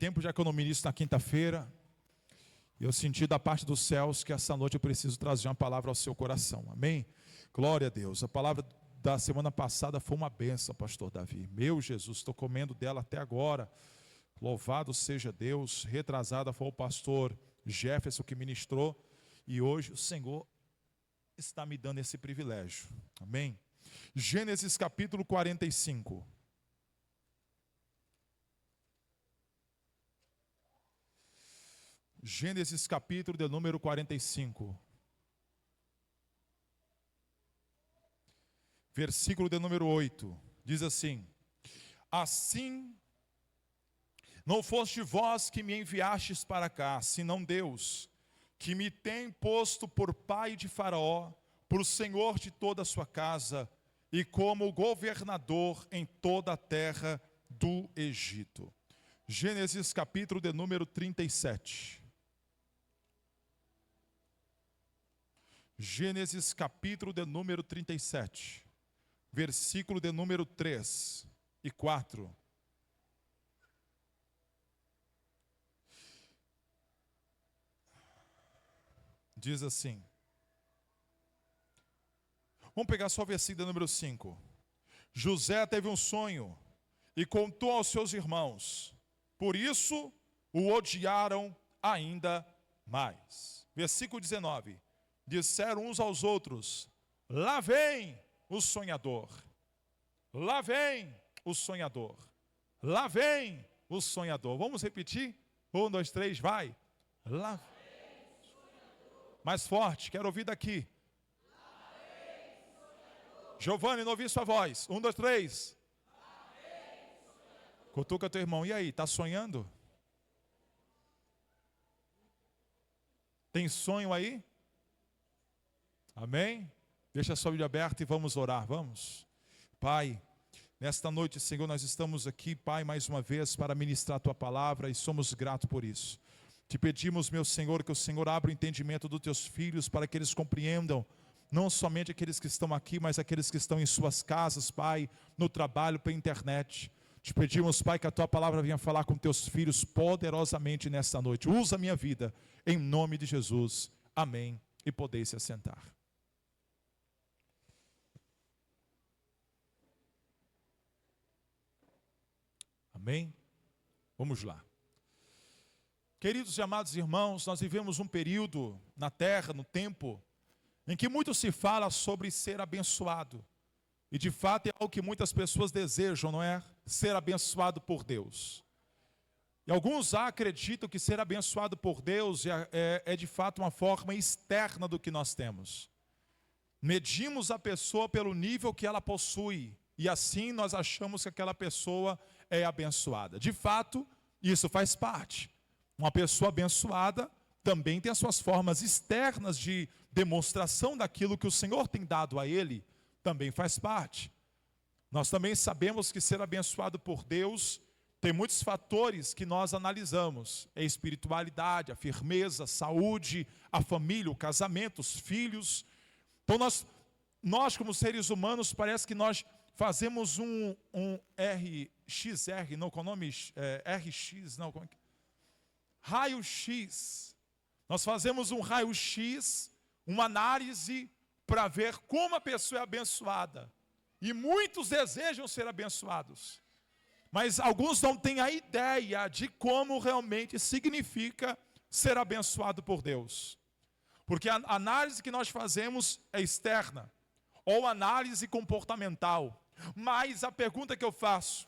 tempo já que eu não ministro na quinta-feira, eu senti da parte dos céus que essa noite eu preciso trazer uma palavra ao seu coração, amém? Glória a Deus. A palavra da semana passada foi uma bênção, pastor Davi. Meu Jesus, estou comendo dela até agora. Louvado seja Deus. Retrasada foi o pastor Jefferson que ministrou, e hoje o Senhor está me dando esse privilégio, amém? Gênesis capítulo 45. Gênesis capítulo de número 45. Versículo de número 8. Diz assim: assim não foste vós que me enviastes para cá, senão Deus, que me tem posto por pai de Faraó, por senhor de toda a sua casa, e como governador em toda a terra do Egito. Gênesis capítulo de número 37. Gênesis capítulo de número 37, versículo de número 3 e 4. Diz assim. Vamos pegar só o versículo de número 5. José teve um sonho e contou aos seus irmãos, por isso o odiaram ainda mais. Versículo 19. Disseram uns aos outros: lá vem o sonhador, lá vem o sonhador, lá vem o sonhador. Vamos repetir? 1, 2, 3, vai. Lá vem o sonhador. Mais forte, quero ouvir daqui. Lá vem o sonhador. Giovanni, não ouvi sua voz. 1, 2, 3. Lá vem o sonhador. Cutuca teu irmão, e aí, está sonhando? Tem sonho aí? Amém? Deixa a sua Bíblia aberta e vamos orar, vamos? Pai, nesta noite, Senhor, nós estamos aqui, Pai, mais uma vez para ministrar a Tua palavra e somos gratos por isso. Te pedimos, meu Senhor, que o Senhor abra o entendimento dos Teus filhos para que eles compreendam, não somente aqueles que estão aqui, mas aqueles que estão em suas casas, Pai, no trabalho, pela internet. Te pedimos, Pai, que a Tua palavra venha falar com Teus filhos poderosamente nesta noite. Usa a minha vida, em nome de Jesus. Amém. E podeis se assentar. Amém? Vamos lá. Queridos e amados irmãos, nós vivemos um período na terra, no tempo, em que muito se fala sobre ser abençoado. E de fato é algo que muitas pessoas desejam, não é? Ser abençoado por Deus. E alguns acreditam que ser abençoado por Deus é de fato uma forma externa do que nós temos. Medimos a pessoa pelo nível que ela possui. E assim nós achamos que aquela pessoa é abençoada. De fato, isso faz parte. Uma pessoa abençoada também tem as suas formas externas de demonstração daquilo que o Senhor tem dado a ele, também faz parte. Nós também sabemos que ser abençoado por Deus tem muitos fatores que nós analisamos. É a espiritualidade, a firmeza, a saúde, a família, o casamento, os filhos. Então nós como seres humanos, parece que nós fazemos um RXR, não, qual o nome? RX, não, como é que? Raio-X. Nós fazemos um raio-X, uma análise para ver como a pessoa é abençoada. E muitos desejam ser abençoados. Mas alguns não têm a ideia de como realmente significa ser abençoado por Deus. Porque a análise que nós fazemos é externa, ou análise comportamental. Mas a pergunta que eu faço: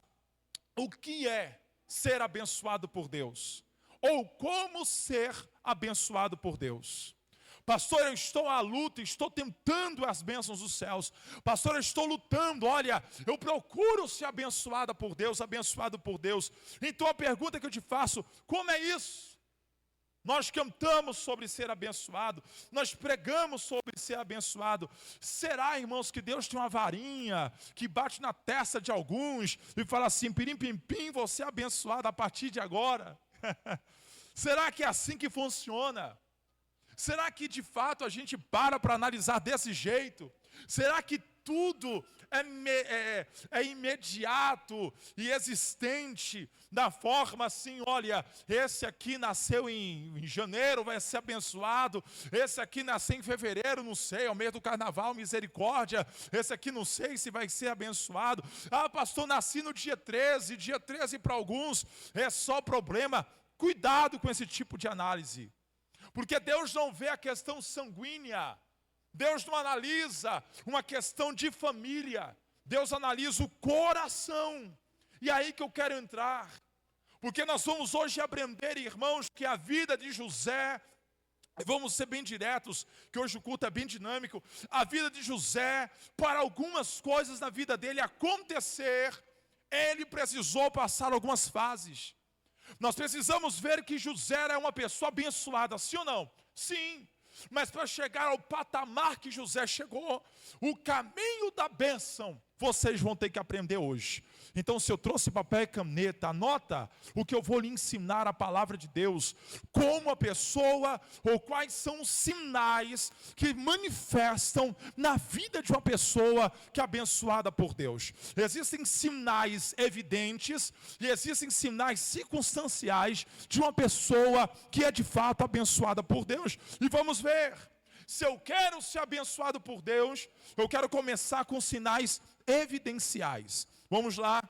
o que é ser abençoado por Deus? Ou como ser abençoado por Deus? Pastor, eu estou à luta, estou tentando as bênçãos dos céus. Pastor, eu estou lutando, olha, eu procuro ser abençoado por Deus. Então a pergunta que eu te faço: como é isso? Nós cantamos sobre ser abençoado, nós pregamos sobre ser abençoado. Será, irmãos, que Deus tem uma varinha que bate na testa de alguns e fala assim: pirim pim pim, você é abençoado a partir de agora? Será que é assim que funciona? Será que de fato a gente para analisar desse jeito? Será que tudo é imediato e existente, da forma assim, olha, esse aqui nasceu em janeiro, vai ser abençoado, esse aqui nasceu em fevereiro, não sei, ao meio do carnaval, misericórdia, esse aqui não sei se vai ser abençoado, pastor, nasci no dia 13 para alguns, é só problema. Cuidado com esse tipo de análise, porque Deus não vê a questão sanguínea, Deus não analisa uma questão de família, Deus analisa o coração. E é aí que eu quero entrar, porque nós vamos hoje aprender, irmãos, que a vida de José, vamos ser bem diretos, que hoje o culto é bem dinâmico, a vida de José, para algumas coisas na vida dele acontecer, ele precisou passar algumas fases. Nós precisamos ver que José era uma pessoa abençoada, sim ou não? Sim. Mas para chegar ao patamar que José chegou, o caminho da bênção, vocês vão ter que aprender hoje. Então, se eu trouxe papel e caneta, anota o que eu vou lhe ensinar, a palavra de Deus, como a pessoa, ou quais são os sinais que manifestam na vida de uma pessoa que é abençoada por Deus. Existem sinais evidentes e existem sinais circunstanciais de uma pessoa que é de fato abençoada por Deus. E vamos ver, se eu quero ser abençoado por Deus, eu quero começar com sinais evidenciais. Vamos lá,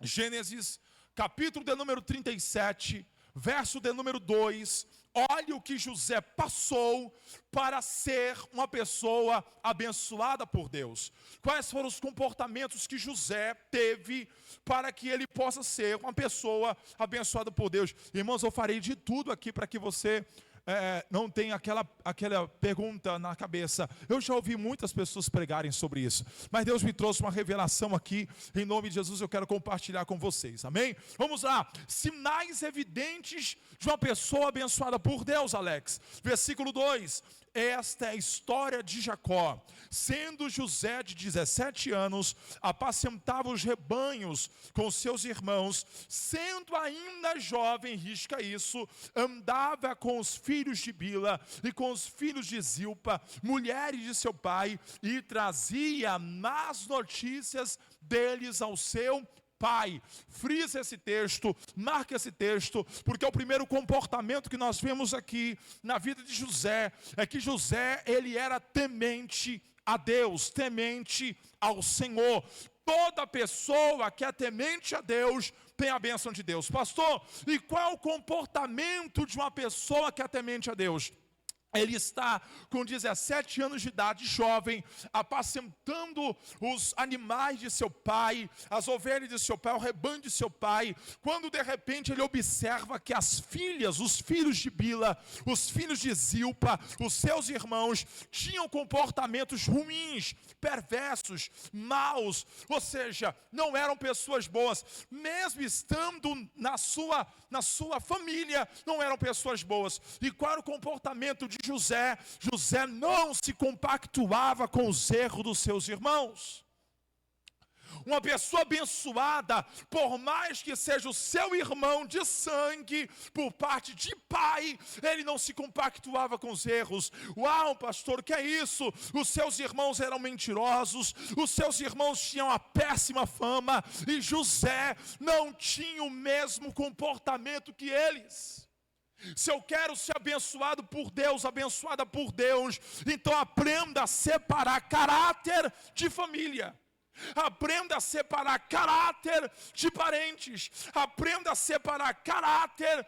Gênesis, capítulo de número 37, verso de número 2. Olha o que José passou para ser uma pessoa abençoada por Deus. Quais foram os comportamentos que José teve para que ele possa ser uma pessoa abençoada por Deus? Irmãos, eu farei de tudo aqui para que você não tem aquela pergunta na cabeça. Eu já ouvi muitas pessoas pregarem sobre isso, mas Deus me trouxe uma revelação aqui, em nome de Jesus eu quero compartilhar com vocês, amém? Vamos lá, sinais evidentes de uma pessoa abençoada por Deus, Alex. Versículo 2, esta é a história de Jacó. Sendo José de 17 anos, apacentava os rebanhos com seus irmãos, sendo ainda jovem, risca isso, andava com os filhos de Bila e com os filhos de Zilpa, mulheres de seu pai, e trazia más notícias deles ao seu pai. Frisa esse texto, marca esse texto, porque é o primeiro comportamento que nós vemos aqui na vida de José, é que José, ele era temente a Deus, temente ao Senhor. Toda pessoa que é temente a Deus tem a bênção de Deus. Pastor, e qual é o comportamento de uma pessoa que é temente a Deus? Ele está com 17 anos de idade, jovem, apacentando os animais de seu pai, as ovelhas de seu pai, o rebanho de seu pai, quando de repente ele observa que as filhas, os filhos de Bila, os filhos de Zilpa, os seus irmãos, tinham comportamentos ruins, perversos, maus, ou seja, não eram pessoas boas, mesmo estando na sua família, não eram pessoas boas. E qual era o comportamento de José? José não se compactuava com os erros dos seus irmãos. Uma pessoa abençoada, por mais que seja o seu irmão de sangue, por parte de pai, ele não se compactuava com os erros. Uau, pastor, o que é isso? Os seus irmãos eram mentirosos, os seus irmãos tinham a péssima fama, e José não tinha o mesmo comportamento que eles. Se eu quero ser abençoado por Deus, abençoada por Deus, então aprenda a separar caráter de família. Aprenda a separar caráter de parentes. Aprenda a separar caráter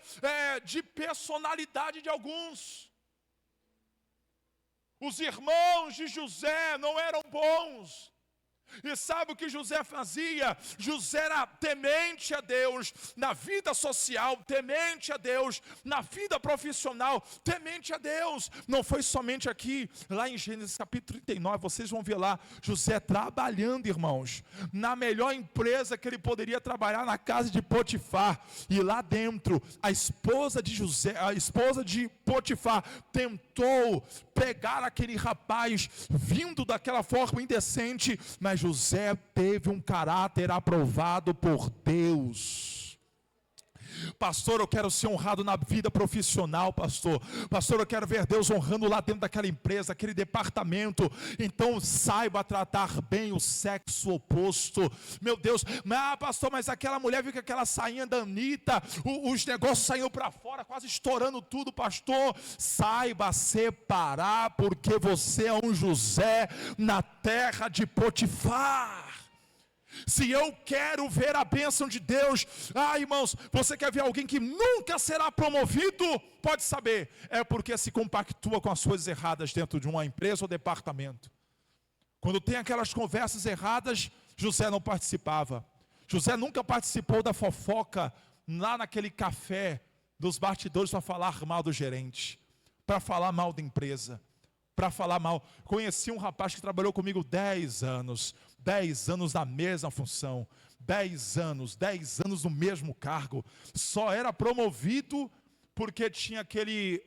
de personalidade de alguns. Os irmãos de José não eram bons. E sabe o que José fazia? José era temente a Deus na vida social, temente a Deus na vida profissional, temente a Deus. Não foi somente aqui, lá em Gênesis capítulo 39, vocês vão ver lá, José trabalhando, irmãos, na melhor empresa que ele poderia trabalhar, na casa de Potifar. E lá dentro, a esposa de Potifar tentou pegar aquele rapaz vindo daquela forma indecente, mas José teve um caráter aprovado por Deus. Pastor, eu quero ser honrado na vida profissional, pastor. Pastor, eu quero ver Deus honrando lá dentro daquela empresa, aquele departamento. Então saiba tratar bem o sexo oposto. Meu Deus, pastor, mas aquela mulher viu que aquela sainha da Anitta, os negócios saíram para fora, quase estourando tudo, pastor. Saiba separar, porque você é um José na terra de Potifar. Se eu quero ver a bênção de Deus, irmãos, você quer ver alguém que nunca será promovido? Pode saber, é porque se compactua com as coisas erradas dentro de uma empresa ou departamento. Quando tem aquelas conversas erradas, José não participava. José nunca participou da fofoca lá naquele café dos bastidores para falar mal do gerente, para falar mal da empresa, para falar mal. Conheci um rapaz que trabalhou comigo 10 anos na mesma função, 10 anos no mesmo cargo, só era promovido porque tinha aquele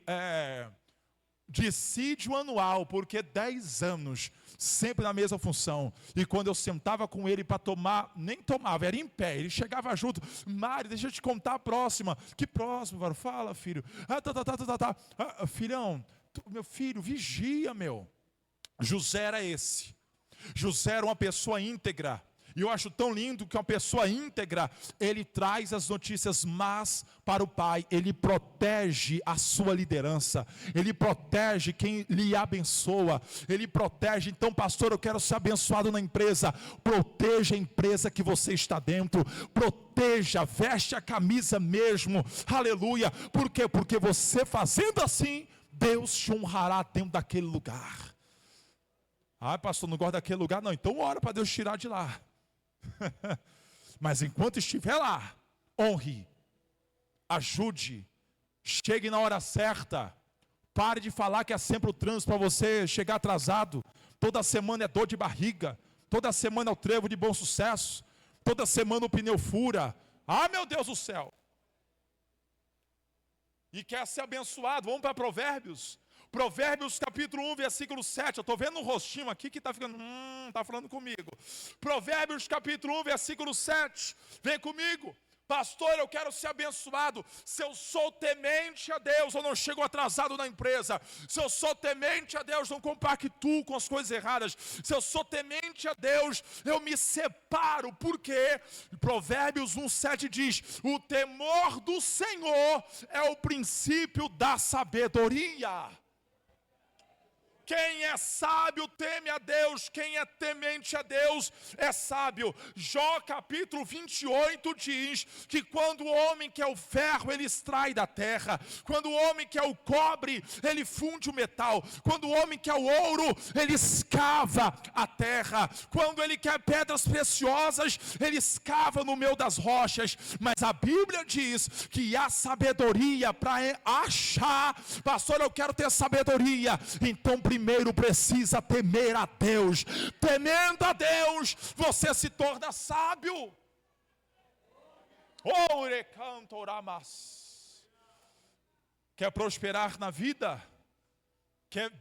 dissídio anual, porque 10 anos, sempre na mesma função. E quando eu sentava com ele para tomar, nem tomava, era em pé, ele chegava junto. Mário, deixa eu te contar a próxima. Que próxima, Mário? Fala, filho. Filhão, meu filho, vigia, meu. José era esse. José era uma pessoa íntegra. E eu acho tão lindo que uma pessoa íntegra, ele traz as notícias más para o pai. Ele protege a sua liderança. Ele protege quem lhe abençoa. Ele protege. Então, pastor, eu quero ser abençoado na empresa. Proteja a empresa que você está dentro. Proteja, veste a camisa mesmo. Aleluia. Por quê? Porque você fazendo assim, Deus te honrará dentro daquele lugar. Pastor, não gosto daquele lugar. Não, então ora para Deus tirar de lá. Mas enquanto estiver lá, honre, ajude, chegue na hora certa. Pare de falar que é sempre o trânsito para você chegar atrasado. Toda semana é dor de barriga. Toda semana é o trevo de bom sucesso. Toda semana o pneu fura. Meu Deus do céu. E quer ser abençoado. Vamos para Provérbios. Provérbios capítulo 1, versículo 7. Eu estou vendo um rostinho aqui que está ficando, está falando comigo. Provérbios capítulo 1, versículo 7. Vem comigo. Pastor, eu quero ser abençoado. Se eu sou temente a Deus, eu não chego atrasado na empresa. Se eu sou temente a Deus, não compactuo com as coisas erradas. Se eu sou temente a Deus, eu me separo. Por quê? Provérbios 1,7 diz: o temor do Senhor é o princípio da sabedoria. Quem é sábio teme a Deus, quem é temente a Deus é sábio. Jó capítulo 28 diz que quando o homem quer o ferro, ele extrai da terra. Quando o homem quer o cobre, ele funde o metal. Quando o homem quer o ouro, ele escava a terra. Quando ele quer pedras preciosas, ele escava no meio das rochas. Mas a Bíblia diz que há sabedoria para achar. Pastor, eu quero ter sabedoria. Então primeiro precisa temer a Deus. Temendo a Deus, você se torna sábio. Quer prosperar na vida? Quer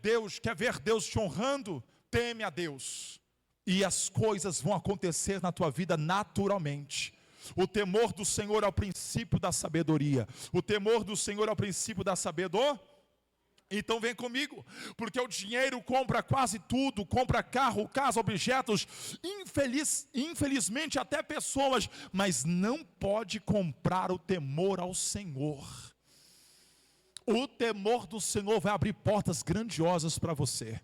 ver Deus te honrando? Teme a Deus. E as coisas vão acontecer na tua vida naturalmente. O temor do Senhor é o princípio da sabedoria. O temor do Senhor é o princípio da sabedoria. Então vem comigo, porque o dinheiro compra quase tudo, compra carro, casa, objetos, infelizmente até pessoas, mas não pode comprar o temor ao Senhor. O temor do Senhor vai abrir portas grandiosas para você.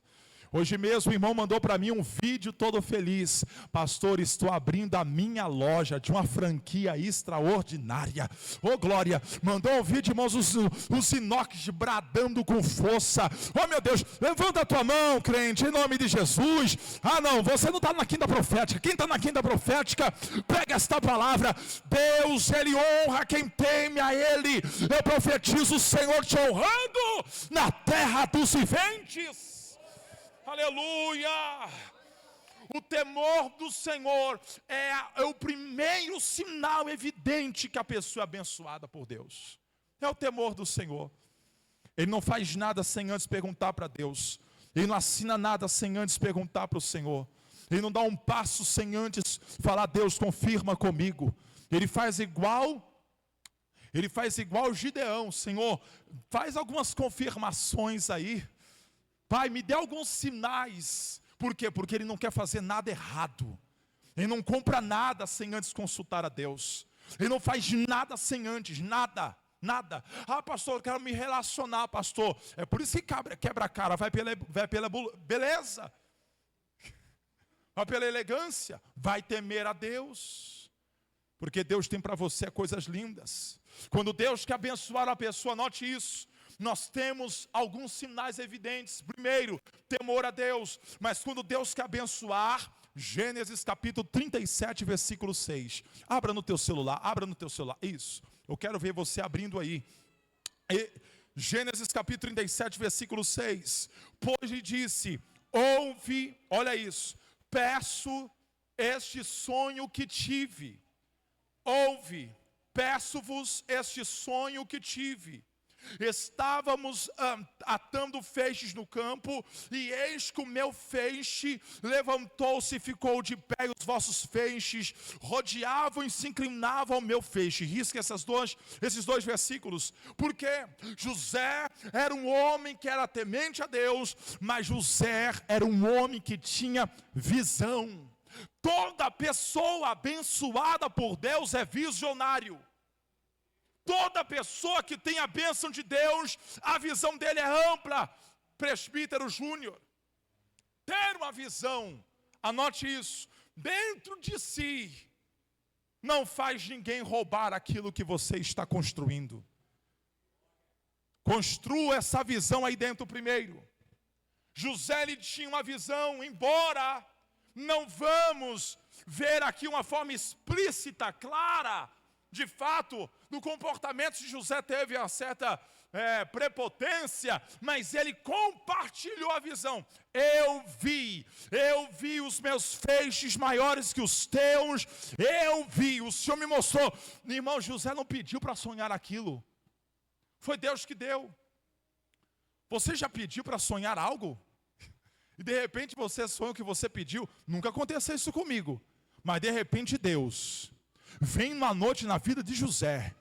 Hoje mesmo o irmão mandou para mim um vídeo todo feliz. Pastor, estou abrindo a minha loja de uma franquia extraordinária. Glória. Mandou um vídeo, irmãos, os inox bradando com força. Meu Deus, levanta a tua mão, crente, em nome de Jesus. Não, você não está na quinta profética. Quem está na quinta profética, pega esta palavra. Deus, Ele honra quem teme a Ele. Eu profetizo o Senhor te honrando na terra dos viventes. Aleluia! O temor do Senhor é o primeiro sinal evidente que a pessoa é abençoada por Deus. É o temor do Senhor. Ele não faz nada sem antes perguntar para Deus. Ele não assina nada sem antes perguntar para o Senhor. Ele não dá um passo sem antes falar: Deus, confirma comigo. Ele faz igual Ele faz igual o Gideão: Senhor, faz algumas confirmações aí. Pai, me dê alguns sinais. Por quê? Porque ele não quer fazer nada errado. Ele não compra nada sem antes consultar a Deus. Ele não faz nada sem antes, nada. Ah, pastor, eu quero me relacionar, pastor. É por isso que quebra a cara, vai pela beleza, vai pela elegância, vai temer a Deus. Porque Deus tem para você coisas lindas. Quando Deus quer abençoar a pessoa, note isso. Nós temos alguns sinais evidentes. Primeiro, temor a Deus. Mas quando Deus quer abençoar, Gênesis capítulo 37, versículo 6. Abra no teu celular, Isso, eu quero ver você abrindo aí. Gênesis capítulo 37, versículo 6. Pois lhe disse: ouve, olha isso, peço este sonho que tive. Ouve, peço-vos este sonho que tive. Estávamos atando feixes no campo, e eis que o meu feixe levantou-se e ficou de pé, e os vossos feixes rodeavam e se inclinavam ao meu feixe. Risca esses dois versículos, porque José era um homem que era temente a Deus, mas José era um homem que tinha visão. Toda pessoa abençoada por Deus é visionário. Toda pessoa que tem a bênção de Deus, a visão dele é ampla. Presbítero Júnior, ter uma visão, anote isso, dentro de si, não faz ninguém roubar aquilo que você está construindo. Construa essa visão aí dentro primeiro. José, ele tinha uma visão, embora não vamos ver aqui uma forma explícita, clara. De fato, no comportamento de José teve uma certa prepotência, mas ele compartilhou a visão. Eu vi os meus feixes maiores que os teus, o Senhor me mostrou. Irmão, José não pediu para sonhar aquilo, foi Deus que deu. Você já pediu para sonhar algo? E de repente você sonha o que você pediu? Nunca aconteceu isso comigo, mas de repente Deus vem uma noite na vida de José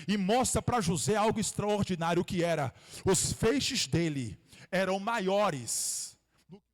e mostra para José algo extraordinário, que era: os feixes dele eram maiores do que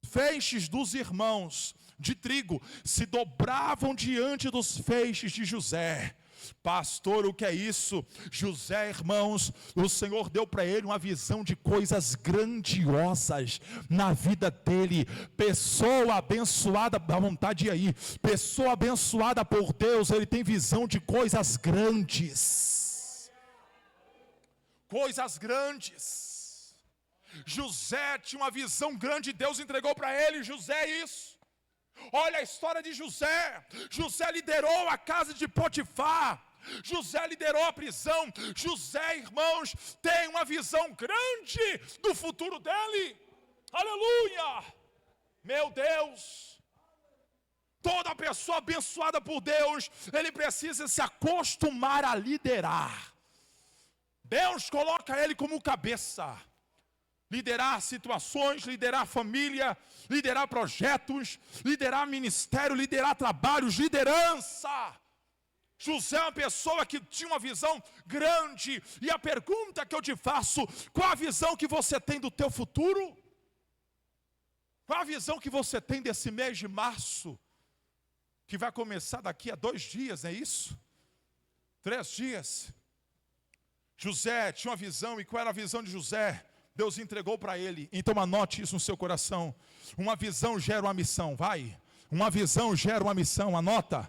os feixes dos irmãos de trigo, se dobravam diante dos feixes de José. Pastor, o que é isso? José, irmãos, o Senhor deu para ele uma visão de coisas grandiosas na vida dele. Pessoa abençoada, dá vontade de ir aí. Pessoa abençoada por Deus, ele tem visão de coisas grandes. Coisas grandes. José tinha uma visão grande, Deus entregou para ele. José é isso. Olha a história de José. José liderou a casa de Potifar. José liderou a prisão. José, irmãos, tem uma visão grande do futuro dele. Aleluia! Meu Deus! Toda pessoa abençoada por Deus, ele precisa se acostumar a liderar. Deus coloca ele como cabeça. Liderar situações, liderar família, liderar projetos, liderar ministério, liderar trabalhos, liderança. José é uma pessoa que tinha uma visão grande. E a pergunta que eu te faço: qual a visão que você tem do teu futuro? Qual a visão que você tem desse mês de março, que vai começar daqui a 2 dias, não é isso? 3 dias. José tinha uma visão, e qual era a visão de José? Deus entregou para ele. Então anote isso no seu coração. Uma visão gera uma missão, vai. Uma visão gera uma missão, anota.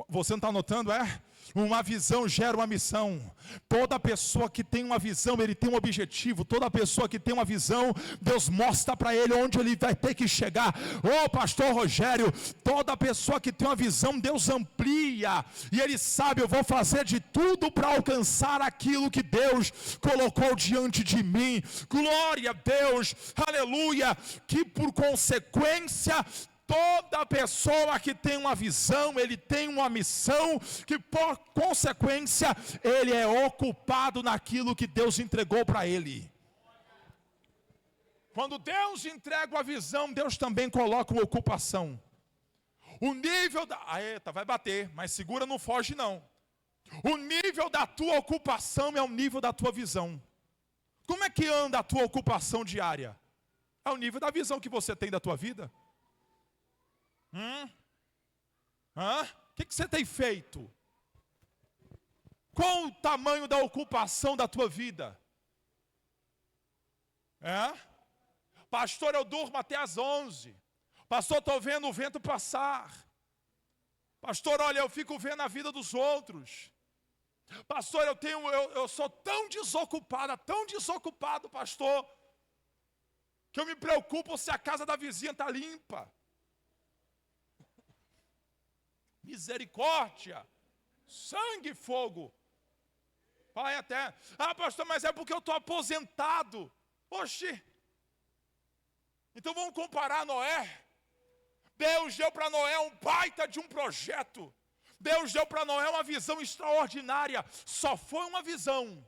Você não está anotando, é? Uma visão gera uma missão. Toda pessoa que tem uma visão, ele tem um objetivo. Toda pessoa que tem uma visão, Deus mostra para ele onde ele vai ter que chegar. Ô pastor Rogério, toda pessoa que tem uma visão, Deus amplia. E ele sabe: eu vou fazer de tudo para alcançar aquilo que Deus colocou diante de mim. Glória a Deus, aleluia. Que por consequência, toda pessoa que tem uma visão, ele tem uma missão, que por consequência, ele é ocupado naquilo que Deus entregou para ele. Quando Deus entrega uma visão, Deus também coloca uma ocupação. O nível da... Eita, vai bater, mas segura, não foge não. O nível da tua ocupação é o nível da tua visão. Como é que anda a tua ocupação diária? É o nível da visão que você tem da tua vida. O que você tem feito? Qual o tamanho da ocupação da tua vida? Pastor, eu durmo até às 11. Pastor, estou vendo o vento passar. Pastor, olha, eu fico vendo a vida dos outros. Pastor, eu sou tão desocupado, pastor, que eu me preocupo se a casa da vizinha está limpa. Misericórdia, sangue e fogo. Pai, até, pastor, mas é porque eu estou aposentado. Oxi, então vamos comparar Noé. Deus deu para Noé um baita de um projeto. Deus deu para Noé uma visão extraordinária. Só foi uma visão.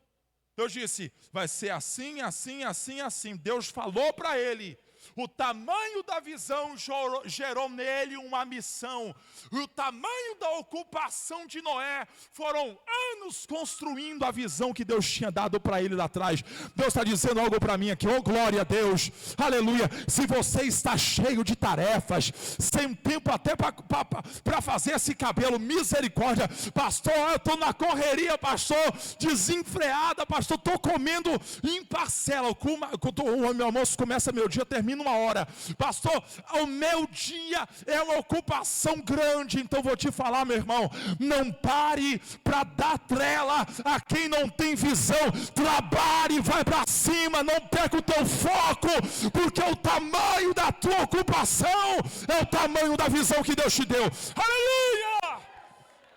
Deus disse, vai ser assim, assim, assim, assim. Deus falou para ele. O tamanho da visão gerou nele uma missão. O tamanho da ocupação de Noé foram anos construindo a visão que Deus tinha dado para ele lá atrás. Deus está dizendo algo para mim aqui. Oh, glória a Deus. Aleluia. Se você está cheio de tarefas, sem tempo até para fazer esse cabelo, misericórdia. Pastor, eu estou na correria, pastor, desenfreada, pastor, estou comendo em parcela. O meu almoço começa meu dia, termina uma hora. Pastor, o meu dia é uma ocupação grande. Então vou te falar, meu irmão, não pare para dar trela a quem não tem visão. Trabalhe, vai para cima, não perca o teu foco, porque o tamanho da tua ocupação é o tamanho da visão que Deus te deu. Aleluia!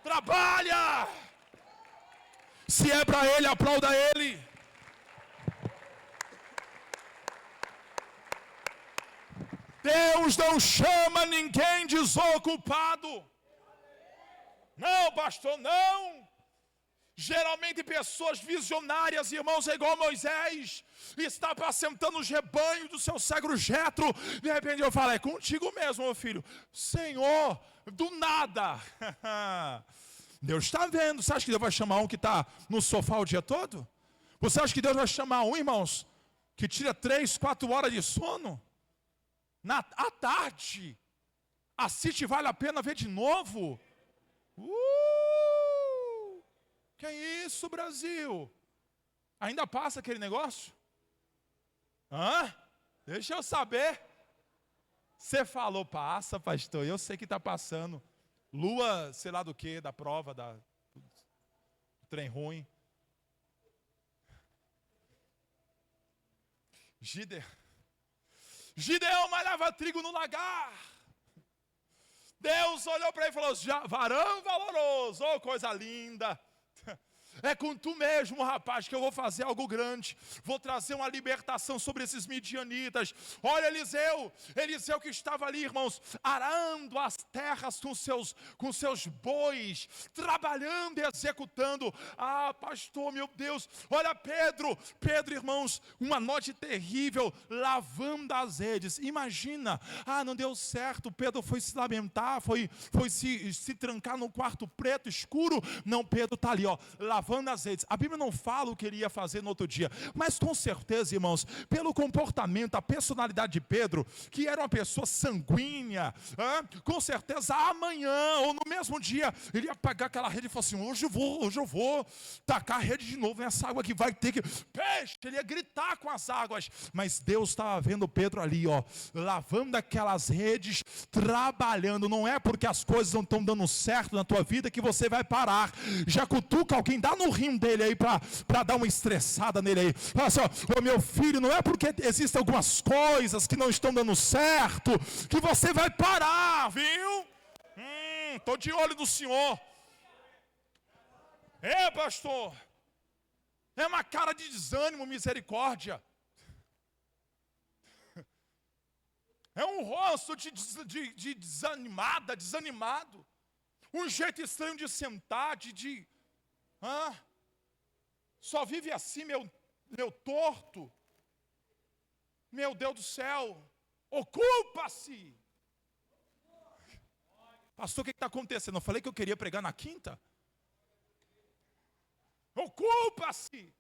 Trabalha! Se é para Ele, aplauda Ele. Deus não chama ninguém desocupado. Não, pastor, não. Geralmente pessoas visionárias, irmãos, é igual Moisés, está apacentando os rebanhos do seu sogro Jetro. De repente eu falo, é contigo mesmo, meu filho. Senhor, do nada. Deus está vendo. Você acha que Deus vai chamar um que está no sofá o dia todo? Você acha que Deus vai chamar um, irmãos, que tira 3, 4 horas de sono? À tarde, assiste, vale a pena ver de novo. Que é isso, Brasil? Ainda passa aquele negócio? Deixa eu saber. Você falou, passa, pastor, eu sei que está passando. Lua, sei lá do que, da prova, do trem ruim. Gideão malhava trigo no lagar. Deus olhou para ele e falou, varão valoroso, oh coisa linda. É com tu mesmo, rapaz, que eu vou fazer algo grande. Vou trazer uma libertação sobre esses midianitas. Olha Eliseu que estava ali, irmãos, arando as terras com seus bois, trabalhando e executando. Pastor, meu Deus, olha Pedro, irmãos, uma noite terrível, lavando as redes. Imagina, não deu certo, Pedro foi se lamentar, foi se trancar no quarto preto, escuro. Não, Pedro está ali, lavando as redes. A Bíblia não fala o que ele ia fazer no outro dia, mas com certeza, irmãos, pelo comportamento, a personalidade de Pedro, que era uma pessoa sanguínea, com certeza amanhã ou no mesmo dia ele ia pegar aquela rede e falar assim, hoje eu vou tacar a rede de novo nessa água que vai ter que peixe. Ele ia gritar com as águas, mas Deus estava vendo Pedro ali, lavando aquelas redes, trabalhando. Não é porque as coisas não estão dando certo na tua vida que você vai parar. Já cutuca alguém, dá no rim dele aí para dar uma estressada nele aí. Fala assim, meu filho, não é porque existem algumas coisas que não estão dando certo que você vai parar, viu? Estou de olho no Senhor. Pastor, é uma cara de desânimo, misericórdia. É um rosto de desanimado. Um jeito estranho de sentar, só vive assim, meu torto. Meu Deus do céu, ocupa-se. Pastor, o que está acontecendo? Eu falei que eu queria pregar na quinta. Ocupa-se.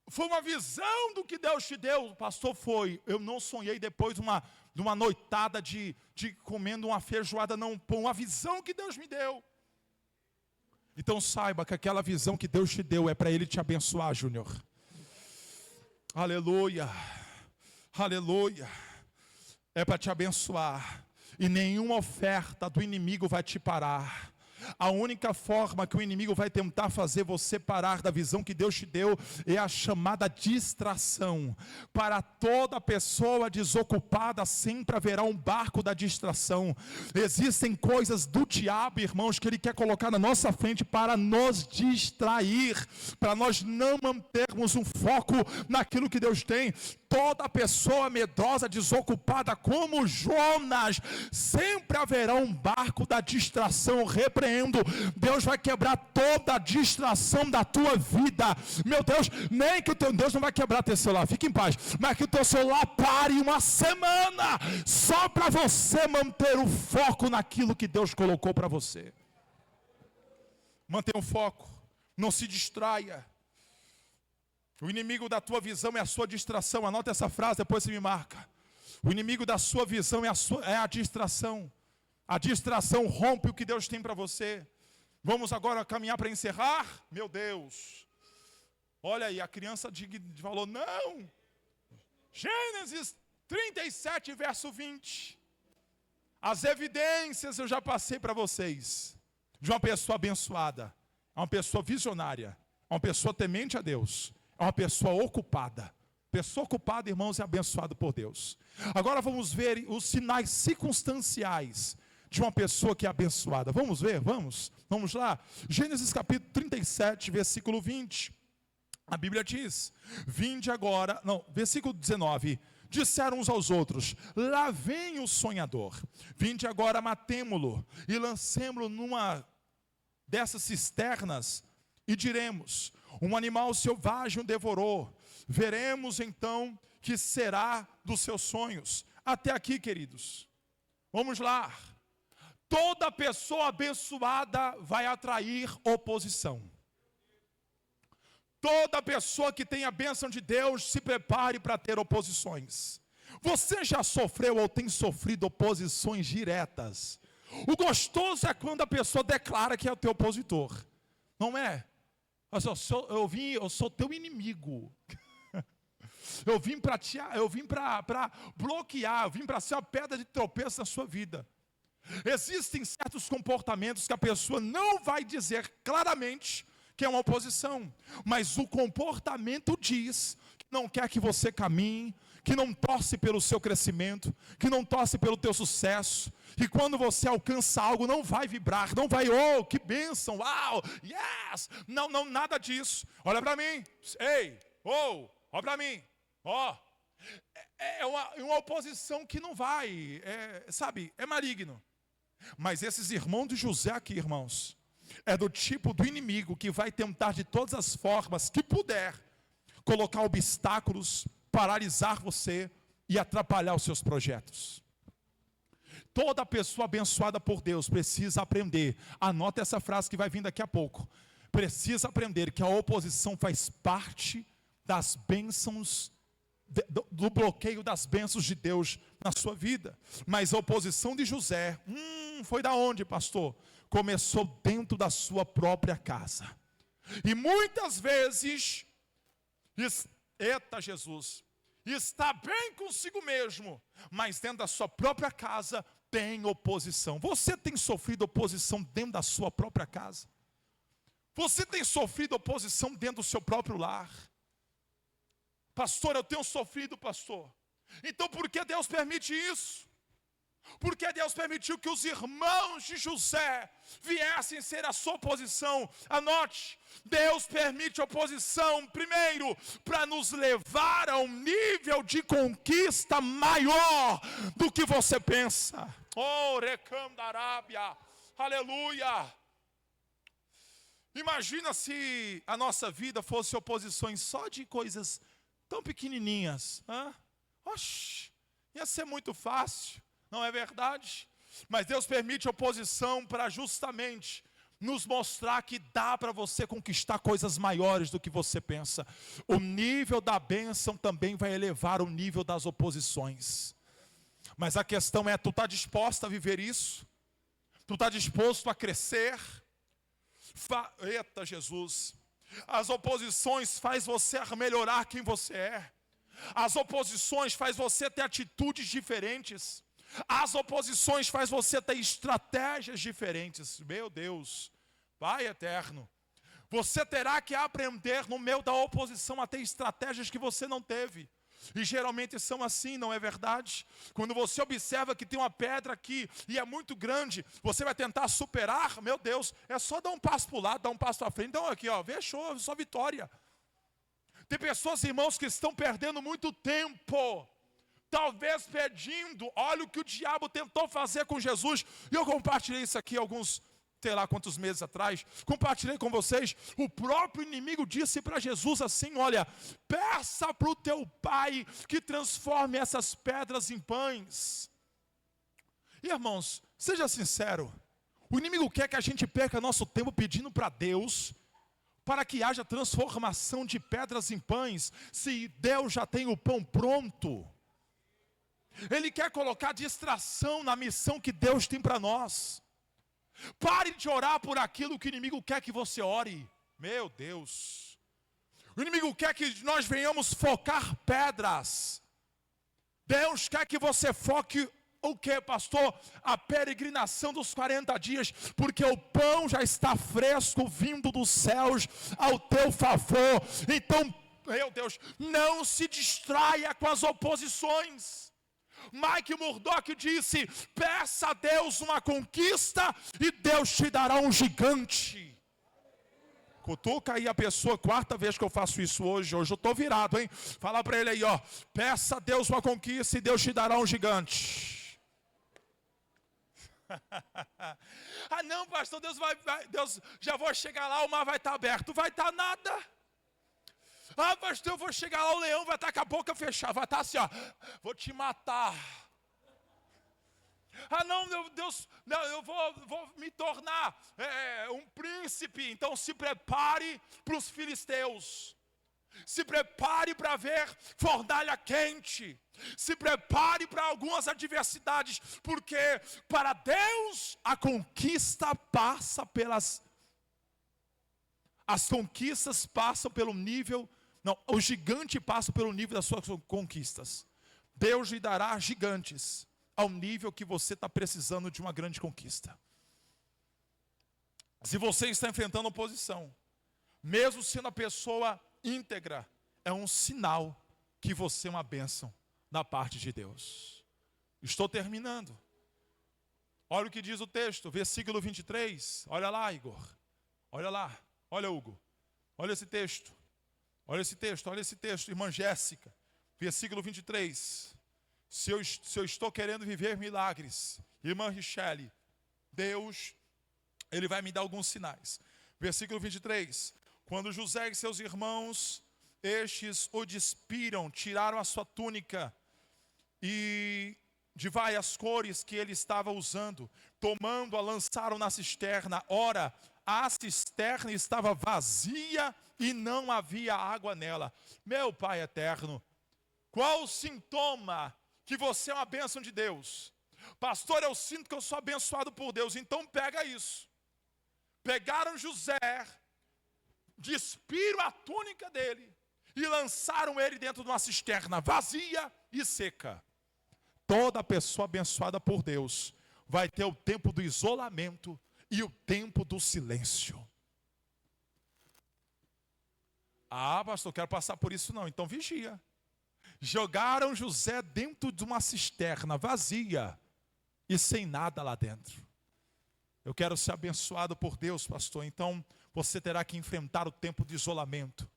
Foi uma visão do que Deus te deu, pastor, foi. Eu não sonhei depois de uma noitada de comendo uma feijoada, não. Foi uma visão que Deus me deu. Então saiba que aquela visão que Deus te deu é para Ele te abençoar, Júnior. Aleluia. Aleluia. É para te abençoar. E nenhuma oferta do inimigo vai te parar. A única forma que o inimigo vai tentar fazer você parar da visão que Deus te deu é a chamada distração. Para toda pessoa desocupada sempre haverá um barco da distração. Existem coisas do diabo, irmãos, que ele quer colocar na nossa frente para nos distrair, para nós não mantermos um foco naquilo que Deus tem. Toda pessoa medrosa, desocupada, como Jonas, sempre haverá um barco da distração. Repreendo, Deus vai quebrar toda a distração da tua vida. Meu Deus, nem que o teu Deus não vai quebrar teu celular, fique em paz, mas que o teu celular pare uma semana, só para você manter o foco naquilo que Deus colocou para você. Mantenha o foco, não se distraia. O inimigo da tua visão é a sua distração. Anota essa frase, depois você me marca. O inimigo da sua visão é a distração. A distração rompe o que Deus tem para você. Vamos agora caminhar para encerrar? Meu Deus. Olha aí, a criança falou, não. Gênesis 37, verso 20. As evidências eu já passei para vocês. De uma pessoa abençoada. Uma pessoa visionária. Uma pessoa temente a Deus. É uma pessoa ocupada. Pessoa ocupada, irmãos, é abençoada por Deus. Agora vamos ver os sinais circunstanciais de uma pessoa que é abençoada. Vamos ver? Vamos lá. Gênesis capítulo 37, versículo 20. A Bíblia diz, versículo 19. Disseram uns aos outros, lá vem o sonhador. Vinde agora, matemo-lo e lancemo-lo numa dessas cisternas e diremos, um animal selvagem o devorou. Veremos então que será dos seus sonhos. Até aqui, queridos. Vamos lá. Toda pessoa abençoada vai atrair oposição. Toda pessoa que tem a bênção de Deus, se prepare para ter oposições. Você já sofreu ou tem sofrido oposições diretas? O gostoso é quando a pessoa declara que é o teu opositor. Não é? Eu sou teu inimigo. Eu vim para bloquear, eu vim para ser uma pedra de tropeço na sua vida. Existem certos comportamentos que a pessoa não vai dizer claramente que é uma oposição, mas o comportamento diz que não quer que você caminhe, que não torce pelo seu crescimento, que não torce pelo teu sucesso, que quando você alcança algo não vai vibrar, não vai, oh, que bênção, uau, yes, não, nada disso. Olha para mim, ei, oh, olha para mim, ó, é uma oposição que não vai, é maligno. Mas esses irmãos de José aqui, irmãos, é do tipo do inimigo que vai tentar de todas as formas que puder colocar obstáculos, paralisar você e atrapalhar os seus projetos. Toda pessoa abençoada por Deus precisa aprender, anota essa frase que vai vir daqui a pouco, precisa aprender que a oposição faz parte das bênçãos, do bloqueio das bênçãos de Deus na sua vida. Mas a oposição de José, foi da onde, pastor? Começou dentro da sua própria casa. E muitas vezes, Jesus, está bem consigo mesmo, mas dentro da sua própria casa tem oposição. Você tem sofrido oposição dentro da sua própria casa? Você tem sofrido oposição dentro do seu próprio lar? Pastor, eu tenho sofrido, pastor. Então por que Deus permite isso? Porque Deus permitiu que os irmãos de José viessem ser a sua oposição. Anote, Deus permite oposição, primeiro, para nos levar a um nível de conquista maior do que você pensa. Oh, Recam da Arábia, aleluia. Imagina se a nossa vida fosse oposições só de coisas tão pequenininhas. Oxe, ia ser muito fácil. Não é verdade? Mas Deus permite oposição para justamente nos mostrar que dá para você conquistar coisas maiores do que você pensa. O nível da bênção também vai elevar o nível das oposições. Mas a questão é, tu está disposta a viver isso? Tu está disposto a crescer? Eita Jesus! As oposições faz você melhorar quem você é. As oposições faz você ter atitudes diferentes. As oposições faz você ter estratégias diferentes. Meu Deus, Pai eterno, você terá que aprender no meio da oposição a ter estratégias que você não teve. E geralmente são assim, não é verdade? Quando você observa que tem uma pedra aqui e é muito grande, você vai tentar superar, meu Deus, é só dar um passo para o lado, dar um passo para frente. Então aqui, ó, fechou, só vitória. Tem pessoas, irmãos, que estão perdendo muito tempo, talvez pedindo. Olha o que o diabo tentou fazer com Jesus. E eu compartilhei isso aqui alguns, sei lá quantos meses atrás, compartilhei com vocês. O próprio inimigo disse para Jesus assim: olha, peça para o teu pai que transforme essas pedras em pães. E irmãos, seja sincero, o inimigo quer que a gente perca nosso tempo pedindo para Deus, para que haja transformação de pedras em pães, se Deus já tem o pão pronto. Ele quer colocar distração na missão que Deus tem para nós. Pare de orar por aquilo que o inimigo quer que você ore. Meu Deus. O inimigo quer que nós venhamos focar pedras. Deus quer que você foque o que, pastor? A peregrinação dos 40 dias. Porque o pão já está fresco, vindo dos céus ao teu favor. Então, meu Deus, não se distraia com as oposições. Mike Murdock disse: peça a Deus uma conquista e Deus te dará um gigante. Cutuca aí a pessoa, quarta vez que eu faço isso hoje eu estou virado, hein? Fala para ele aí, ó, peça a Deus uma conquista e Deus te dará um gigante. Ah não, pastor, Deus, já vou chegar lá, o mar vai estar aberto. Vai estar nada. Ah, pastor, eu vou chegar lá, o leão vai estar com a boca fechada, vai estar assim, ó, vou te matar. Ah não, meu Deus, não, eu vou me tornar um príncipe. Então se prepare para os filisteus. Se prepare para ver fornalha quente. Se prepare para algumas adversidades, porque para Deus a conquista passa as conquistas passam pelo nível, não, o gigante passa pelo nível das suas conquistas. Deus lhe dará gigantes ao nível que você está precisando de uma grande conquista. Se você está enfrentando oposição, mesmo sendo a pessoa íntegra, é um sinal que você é uma bênção da parte de Deus. Estou terminando. Olha o que diz o texto, versículo 23. Olha lá, Igor. Olha lá. Olha, Hugo. Olha esse texto. Olha esse texto. Olha esse texto. Irmã Jéssica. Versículo 23. Se eu estou querendo viver milagres, irmã Richelle, Deus, Ele vai me dar alguns sinais. Versículo 23. Quando José e seus irmãos, estes o despiram, tiraram a sua túnica e de várias cores que ele estava usando, tomando-a, lançaram na cisterna. Ora, a cisterna estava vazia e não havia água nela. Meu Pai eterno, qual o sintoma que você é uma bênção de Deus? Pastor, eu sinto que eu sou abençoado por Deus. Então pega isso. Pegaram José, despiram a túnica dele e lançaram ele dentro de uma cisterna vazia e seca. Toda pessoa abençoada por Deus vai ter o tempo do isolamento e o tempo do silêncio. Ah, pastor, eu quero passar por isso não. Então vigia. Jogaram José dentro de uma cisterna vazia e sem nada lá dentro. Eu quero ser abençoado por Deus, pastor. Então você terá que enfrentar o tempo de isolamento,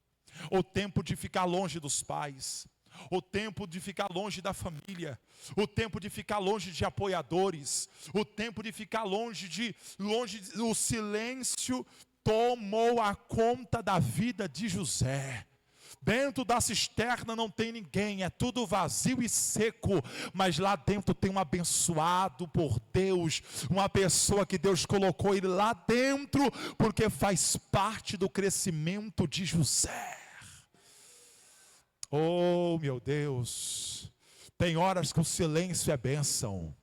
o tempo de ficar longe dos pais, o tempo de ficar longe da família, o tempo de ficar longe de apoiadores, o tempo de ficar longe. O silêncio tomou a conta da vida de José. Dentro da cisterna não tem ninguém, é tudo vazio e seco, mas lá dentro tem um abençoado por Deus, uma pessoa que Deus colocou ele lá dentro, porque faz parte do crescimento de José. Oh, meu Deus, tem horas que o silêncio é bênção,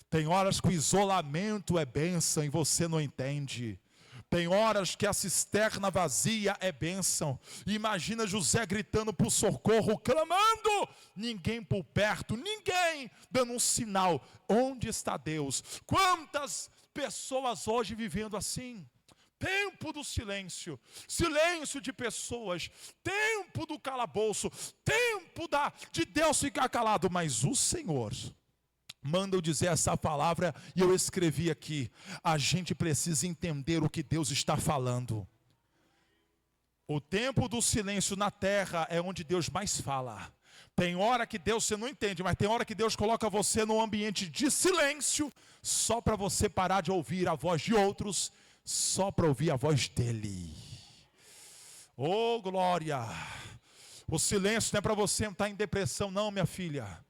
tem horas que o isolamento é bênção e você não entende. Tem horas que a cisterna vazia é bênção. Imagina José gritando por socorro, clamando, ninguém por perto, ninguém dando um sinal. Onde está Deus? Quantas pessoas hoje vivendo assim? Tempo do silêncio, silêncio de pessoas, tempo do calabouço, tempo de Deus ficar calado. Mas o Senhor manda eu dizer essa palavra, e eu escrevi aqui: a gente precisa entender o que Deus está falando. O tempo do silêncio na terra é onde Deus mais fala. Tem hora que Deus, você não entende, mas tem hora que Deus coloca você num ambiente de silêncio, só para você parar de ouvir a voz de outros, só para ouvir a voz dEle. Oh, glória! O silêncio não é para você entrar em depressão, não, minha filha.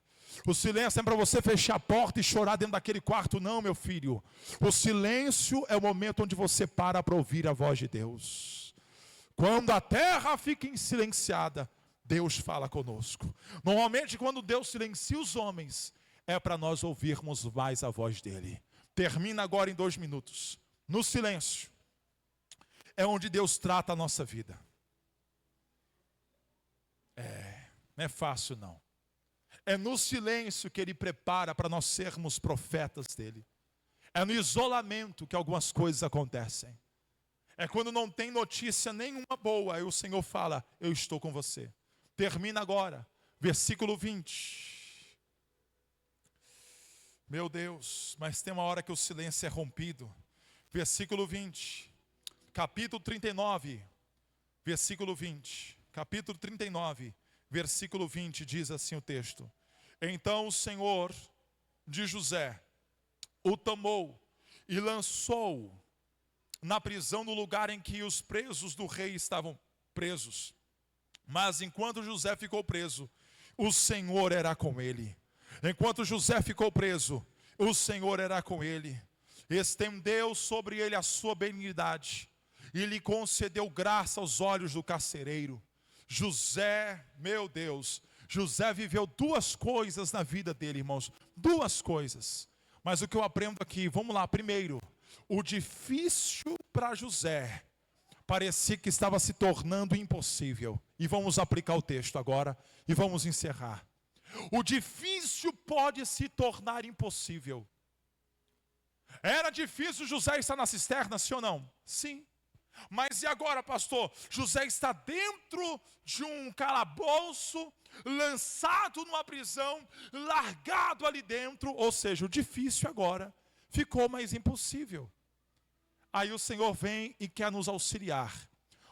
O silêncio é para você fechar a porta e chorar dentro daquele quarto, não, meu filho. O silêncio é o momento onde você para ouvir a voz de Deus. Quando a terra fica silenciada, Deus fala conosco. Normalmente quando Deus silencia os homens, é para nós ouvirmos mais a voz dEle. Termina agora em 2 minutos. No silêncio é onde Deus trata a nossa vida. Não é fácil não. É no silêncio que Ele prepara para nós sermos profetas dEle. É no isolamento que algumas coisas acontecem. É quando não tem notícia nenhuma boa, aí o Senhor fala: eu estou com você. Termina agora, versículo 20. Meu Deus, mas tem uma hora que o silêncio é rompido. Versículo 20, capítulo 39, versículo 20. Capítulo 39, versículo 20, diz assim o texto: então o Senhor de José o tomou e lançou na prisão, no lugar em que os presos do rei estavam presos. Mas enquanto José ficou preso, o Senhor era com ele. Enquanto José ficou preso, o Senhor era com ele. Estendeu sobre ele a sua benignidade e lhe concedeu graça aos olhos do carcereiro. José, meu Deus, José viveu 2 coisas na vida dele, irmãos. 2 coisas. Mas o que eu aprendo aqui, vamos lá. Primeiro, o difícil para José parecia que estava se tornando impossível. E vamos aplicar o texto agora e vamos encerrar. O difícil pode se tornar impossível. Era difícil José estar na cisterna, sim ou não? Sim. Mas e agora, pastor? José está dentro de um calabouço, lançado numa prisão, largado ali dentro. Ou seja, o difícil agora ficou mais impossível. Aí o Senhor vem e quer nos auxiliar.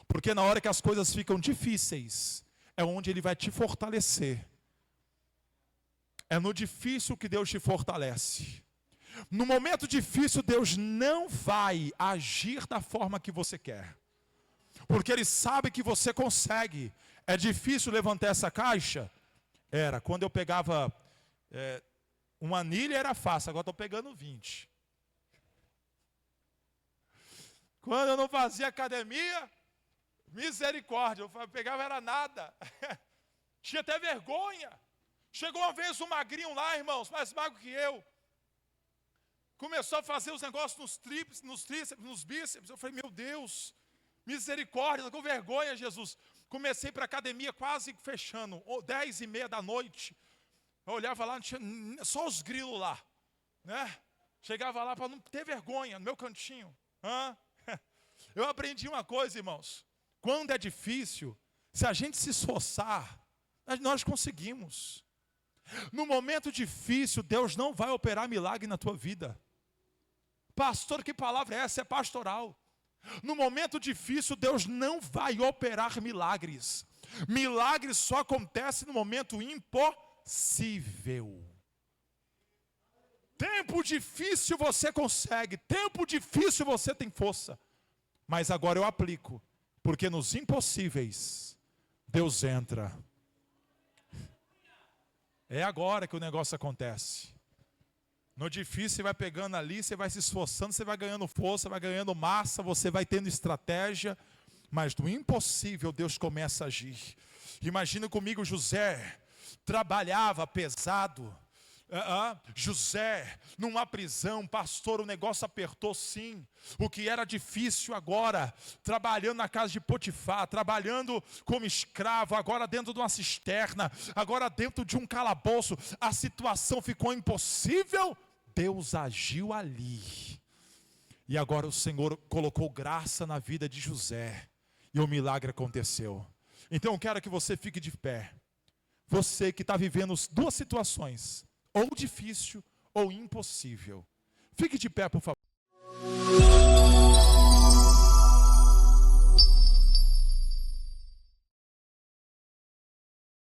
Porque na hora que as coisas ficam difíceis, é onde Ele vai te fortalecer. É no difícil que Deus te fortalece. No momento difícil, Deus não vai agir da forma que você quer. Porque Ele sabe que você consegue. É difícil levantar essa caixa? Era. Quando eu pegava uma anilha era fácil, agora estou pegando 20. Quando eu não fazia academia, misericórdia, eu pegava era nada. Tinha até vergonha. Chegou uma vez um magrinho lá, irmãos, mais magro que eu. Começou a fazer os negócios nos tríceps, nos bíceps. Eu falei, meu Deus, misericórdia, estou com vergonha, Jesus. Comecei para a academia quase fechando, 10h30 da noite. Eu olhava lá, não tinha só os grilos lá, né? Chegava lá para não ter vergonha, no meu cantinho. Eu aprendi uma coisa, irmãos. Quando é difícil, se a gente se esforçar, nós conseguimos. No momento difícil, Deus não vai operar milagre na tua vida. Pastor, que palavra é essa? É pastoral. No momento difícil, Deus não vai operar milagres. Milagres só acontecem no momento impossível. Tempo difícil você consegue, tempo difícil você tem força. Mas agora eu aplico, porque nos impossíveis, Deus entra. É agora que o negócio acontece. No difícil você vai pegando ali, você vai se esforçando, você vai ganhando força, vai ganhando massa, você vai tendo estratégia, mas no impossível Deus começa a agir. Imagina comigo, José trabalhava pesado. José, numa prisão, pastor, o negócio apertou sim. O que era difícil agora, trabalhando na casa de Potifar, trabalhando como escravo, agora dentro de uma cisterna, agora dentro de um calabouço, a situação ficou impossível. Deus agiu ali. E agora o Senhor colocou graça na vida de José. E o milagre aconteceu. Então eu quero que você fique de pé. Você que está vivendo duas situações, ou difícil ou impossível. Fique de pé, por favor.